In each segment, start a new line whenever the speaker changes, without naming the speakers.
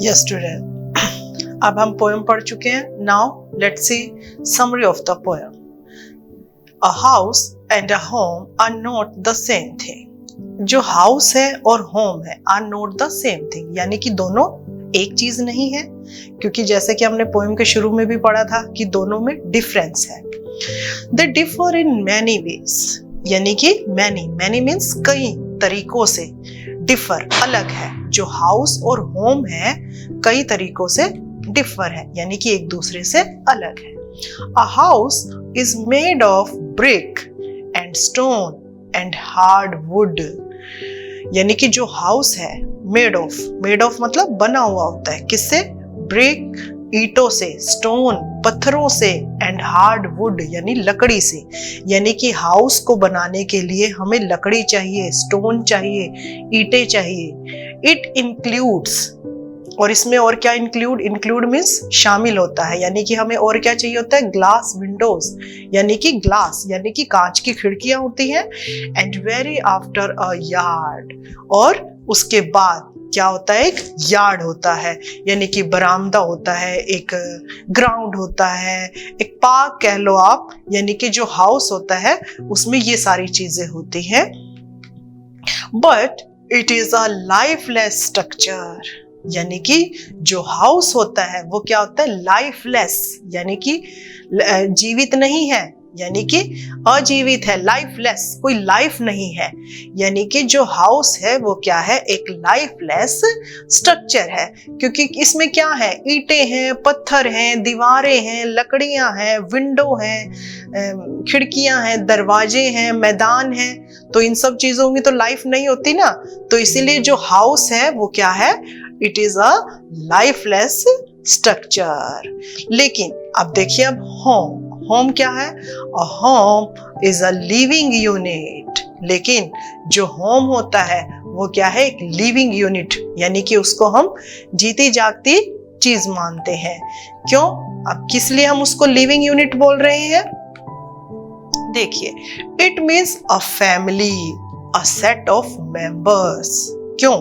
Yes student, अब हम poem पढ़ चुके हैं। Now let's see summary of the poem. A house and a home are not the same thing. जो house है और होम है are not the same thing, यानी कि दोनों एक चीज नहीं है, क्योंकि जैसे कि हमने पोएम के शुरू में भी पढ़ा था कि दोनों में डिफरेंस है। They differ in many ways, यानी कि मैनी मीन्स कई तरीकों से, डिफर अलग है। जो हाउस और होम है कई तरीकों से डिफर है, यानी कि एक दूसरे से अलग है। A house is made of brick and stone and hard would, यानी कि जो हाउस है मेड ऑफ मतलब बना हुआ होता है, किससे? ब्रिक ईंटों से, स्टोन पत्थरों से, एंड हार्ड वुड यानी लकड़ी से। यानी कि हाउस को बनाने के लिए हमें लकड़ी चाहिए, स्टोन चाहिए, ईंटें चाहिए। इट इंक्लूड्स, और इसमें और क्या इंक्लूड मीन्स शामिल होता है, यानी कि हमें और क्या चाहिए होता है? ग्लास विंडोज, यानी कि ग्लास यानी कि कांच की खिड़कियां होती हैं। And very after a yard, और उसके बाद क्या होता है? एक यार्ड होता है, यानी कि बरामदा होता है, एक ग्राउंड होता है, एक पार्क कह लो आप। यानी कि जो हाउस होता है उसमें ये सारी चीजें होती हैं। But it is a lifeless structure, यानी कि जो हाउस होता है वो क्या होता है? लाइफलेस, यानी कि जीवित नहीं है, यानी कि अजीवित है। लाइफलेस, कोई लाइफ नहीं है, यानी कि जो हाउस है वो क्या है? एक लाइफलेस स्ट्रक्चर है, क्योंकि इसमें क्या है? ईंटें हैं, पत्थर हैं, दीवारें हैं, लकड़ियां हैं, विंडो हैं, खिड़कियां हैं, दरवाजे हैं, मैदान हैं। तो इन सब चीजों की तो लाइफ नहीं होती ना, तो इसीलिए जो हाउस है वो क्या है? It is a lifeless structure. लेकिन अब देखिए, अब होम क्या है? A home is a living unit. लेकिन जो होम होता है वो क्या है? एक लिविंग यूनिट, यानी कि उसको हम जीती जागती चीज मानते हैं। क्यों? अब किस लिए हम उसको लिविंग यूनिट बोल रहे हैं? देखिए, it means a family, a set of members. क्यों?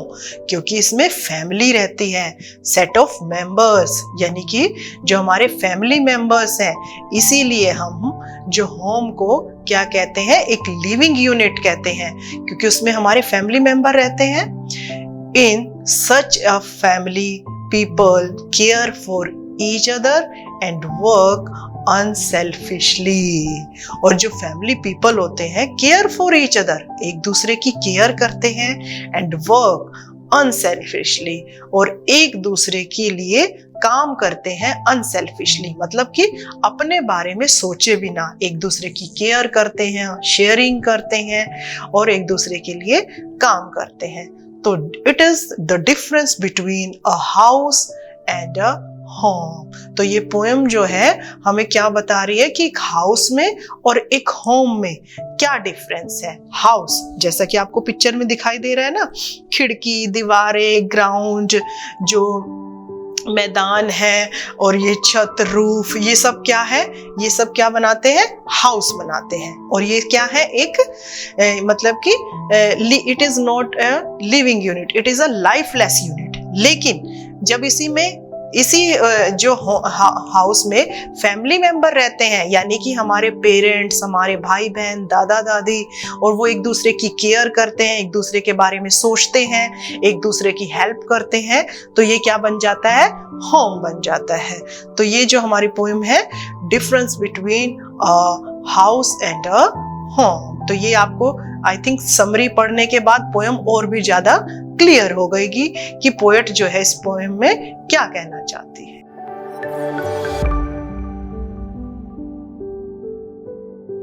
क्योंकि इसमें फैमिली रहती है, सेट ऑफ मेंबर्स, यानी कि जो हमारे फैमिली मेंबर्स हैं। इसीलिए हम जो होम को क्या कहते हैं? एक लिविंग यूनिट कहते हैं, क्योंकि उसमें हमारे फैमिली मेंबर रहते हैं। In such a family people care for each other and work unselfishly. और जो फैमिली पीपल होते हैं केयर फॉर ईच अदर, एक दूसरे की केयर करते हैं, एंड वर्क अनसेल्फिशली, और एक दूसरे के लिए काम करते हैं अनसेल्फिशली, मतलब कि अपने बारे में सोचे बिना एक दूसरे की केयर करते हैं, शेयरिंग करते हैं और एक दूसरे के लिए काम करते हैं। तो it is the difference between a house and a home. तो ये पोएम जो है हमें क्या बता रही है कि एक हाउस में और एक होम में क्या डिफरेंस है। हाउस जैसा कि आपको पिक्चर में दिखाई दे रहा है ना, खिड़की, दीवारें, ग्राउंड, जो मैदान है, और ये छत, रूफ, ये सब क्या है? ये सब क्या बनाते हैं? हाउस बनाते हैं। और ये क्या है? एक मतलब कि it is not a living unit, it is a lifeless unit. लेकिन जब इसी जो हाउस में फैमिली मेंबर रहते हैं, यानी कि हमारे पेरेंट्स, हमारे भाई बहन, दादा दादी, और वो एक दूसरे की केयर करते हैं, एक दूसरे के बारे में सोचते हैं, एक दूसरे की हेल्प करते हैं, तो ये क्या बन जाता है? होम बन जाता है। तो ये जो हमारी पोएम है, difference between a house and a home, तो ये आपको आई थिंक समरी पढ़ने के बाद पोएम और भी ज्यादा क्लियर हो गएगी कि पोएट जो है इस पोएम में क्या कहना चाहती है।